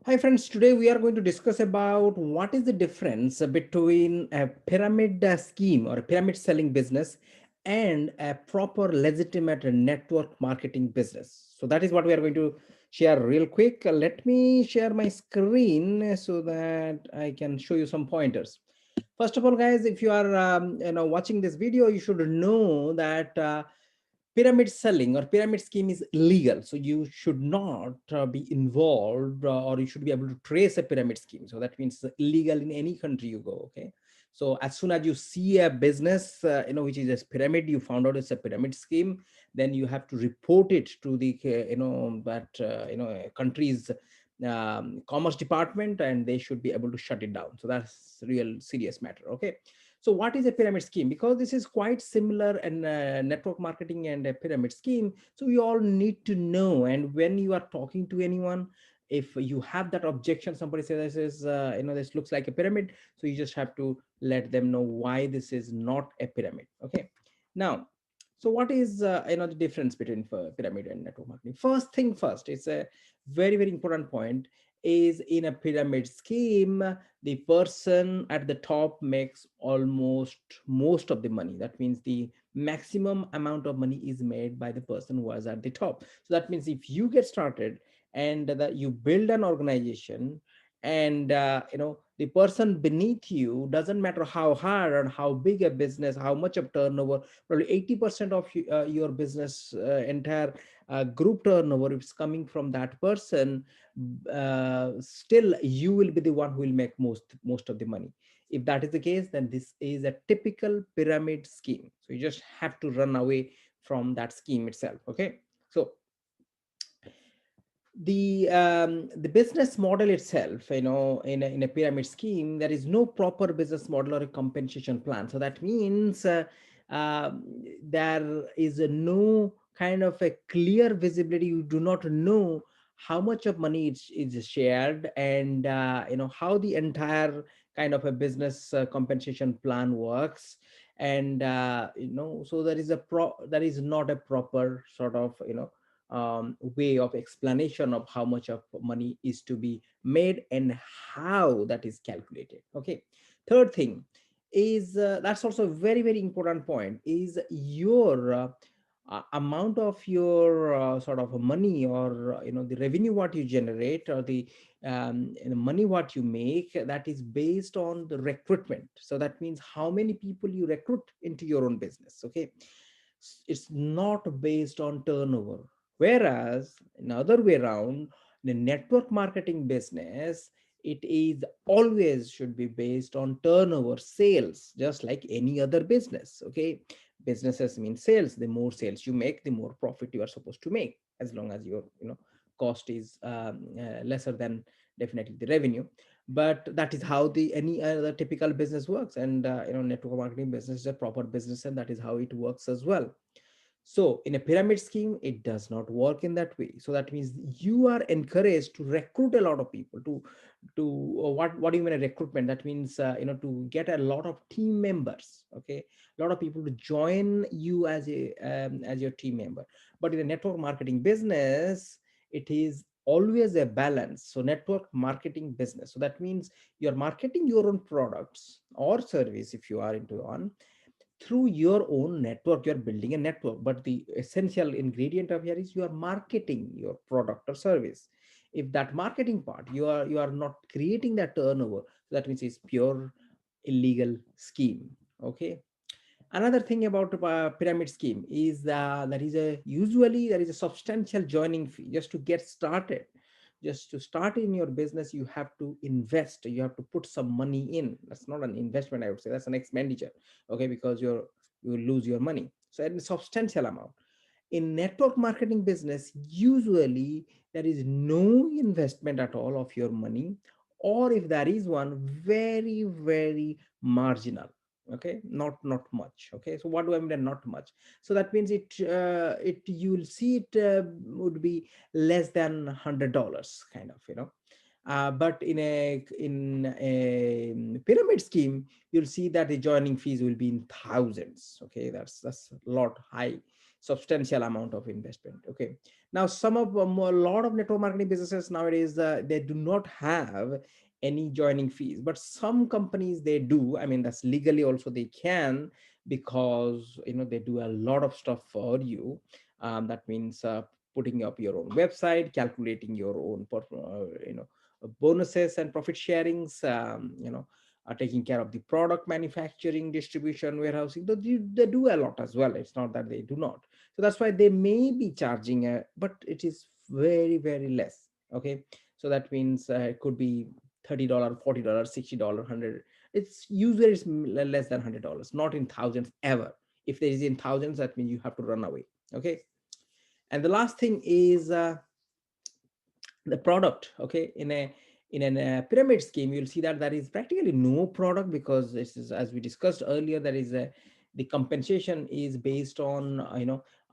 Hi friends, today we are going to discuss about what is the difference between a pyramid scheme or a pyramid selling business and a proper legitimate network marketing business. So that is what we are going to share real quick. Let me share my screen so that I can show you some pointers. First of all, guys, if you are watching this video, you should know that pyramid selling or pyramid scheme is illegal, so you should not be involved, or you should be able to trace a pyramid scheme. So that means it's illegal in any country you go. Okay, so as soon as you see a business which is a pyramid, you found out it's a pyramid scheme, then you have to report it to the country's commerce department, and they should be able to shut it down. So that's real serious matter. Okay, so what is a pyramid scheme? Because this is quite similar in network marketing and a pyramid scheme. So we all need to know. And when you are talking to anyone, if you have that objection, somebody says this is, this looks like a pyramid. So you just have to let them know why this is not a pyramid. Okay. Now, so what is, the difference between pyramid and network marketing? First thing first, it's a very, very important point is in a pyramid scheme, the person at the top makes almost most of the money. That means the maximum amount of money is made by the person who was at the top. So that means if you get started and that you build an organization, and the person beneath you, doesn't matter how hard or how big a business, how much of turnover, probably 80% of your business entire group turnover is coming from that person, still you will be the one who will make most of the money. If that is the case, then this is a typical pyramid scheme. So you just have to run away from that scheme itself. Okay, so the business model itself, in a pyramid scheme, there is no proper business model or a compensation plan. So that means there is no kind of a clear visibility. You do not know how much of money is shared, and how the entire kind of a business compensation plan works. And so there is not a proper sort of way of explanation of how much of money is to be made and how that is calculated. Okay, third thing is, that's also a very, very important point, is your amount of your sort of money, or the revenue what you generate, or the money what you make, that is based on the recruitment. So that means how many people you recruit into your own business. Okay, it's not based on turnover. Whereas in other way around, the network marketing business, it is always should be based on turnover, sales, just like any other business. Okay, businesses mean sales. The more sales you make, the more profit you are supposed to make, as long as your cost is lesser than definitely the revenue. But that is how the any other typical business works. And network marketing business is a proper business, and that is how it works as well. So in a pyramid scheme, it does not work in that way. So that means you are encouraged to recruit a lot of people what do you mean a recruitment? That means to get a lot of team members. Okay, a lot of people to join you as your team member. But in the network marketing business, it is always a balance. So network marketing business. So that means you're marketing your own products or service if you are into one through your own network. You're building a network, but the essential ingredient of here is you are marketing your product or service. If that marketing part you are not creating that turnover, that means it's pure illegal scheme. Okay, another thing about pyramid scheme is there is a substantial joining fee just to get started. Just to start in your business, you have to invest, you have to put some money in. That's not an investment, I would say, that's an expenditure. Okay, because you will lose your money, so a substantial amount. In network marketing business, usually there is no investment at all of your money, or if there is one, very, very marginal. Okay, not much. Okay, so what do I mean by not much? So that means it you'll see it would be less than $100 kind of, but in a pyramid scheme, you'll see that the joining fees will be in thousands. Okay, that's a lot high. substantial amount of investment. Okay, now some of a lot of network marketing businesses nowadays, they do not have any joining fees, but some companies they do. I mean, that's legally also they can, because they do a lot of stuff for you. That means putting up your own website, calculating your own bonuses and profit sharings, taking care of the product manufacturing, distribution, warehousing. They do a lot as well. It's not that they do not. So that's why they may be charging but it is very, very less. Okay, so that means it could be $30, $40, $60, 100. It's usually it's less than $100, not in thousands ever. If there is in thousands, that means you have to run away. Okay, and the last thing is the product. Okay, in a pyramid scheme, you'll see that there is practically no product, because this is, as we discussed earlier, there is a the compensation is based on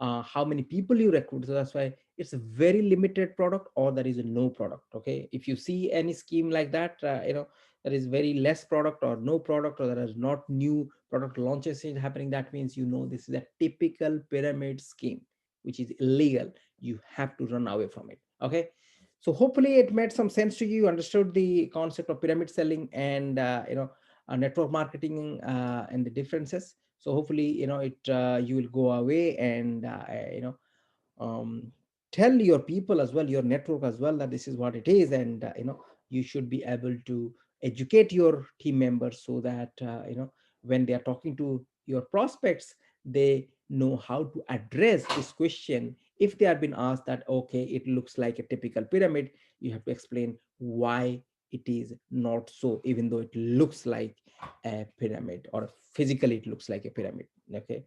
how many people you recruit. So that's why it's a very limited product, or there is no product. Okay, if you see any scheme like that, there is very less product or no product, or there is not new product launches is happening, that means this is a typical pyramid scheme, which is illegal. You have to run away from it. Okay, so hopefully it made some sense to you. You understood the concept of pyramid selling and network marketing and the differences. So hopefully it you will go away and um, tell your people as well, your network as well, that this is what it is, and you should be able to educate your team members, so that when they are talking to your prospects, they know how to address this question. If they have been asked that, okay, it looks like a typical pyramid, you have to explain why it is not so, even though it looks like a pyramid, or physically it looks like a pyramid. Okay,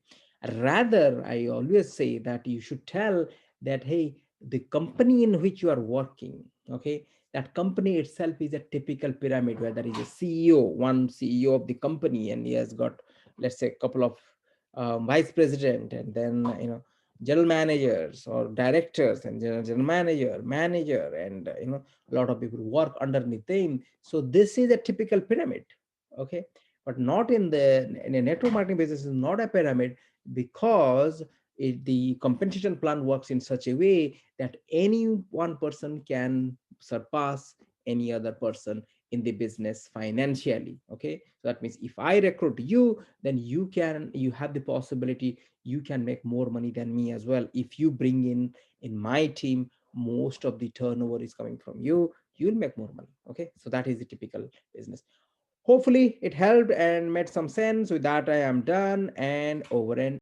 rather, I always say that you should tell that, hey, the company in which you are working, okay, that company itself is a typical pyramid, where there is a CEO, one CEO of the company, and he has got, let's say, a couple of vice president, and then general managers or directors, and general manager, and a lot of people work underneath them. So this is a typical pyramid. Okay, but not in a network marketing business is not a pyramid, because the compensation plan works in such a way that any one person can surpass any other person in the business financially. Okay, so that means if I recruit you, then you have the possibility you can make more money than me as well. If you bring in my team, most of the turnover is coming from you, you'll make more money. Okay, so that is the typical business. Hopefully it helped and made some sense. With that, I am done and over and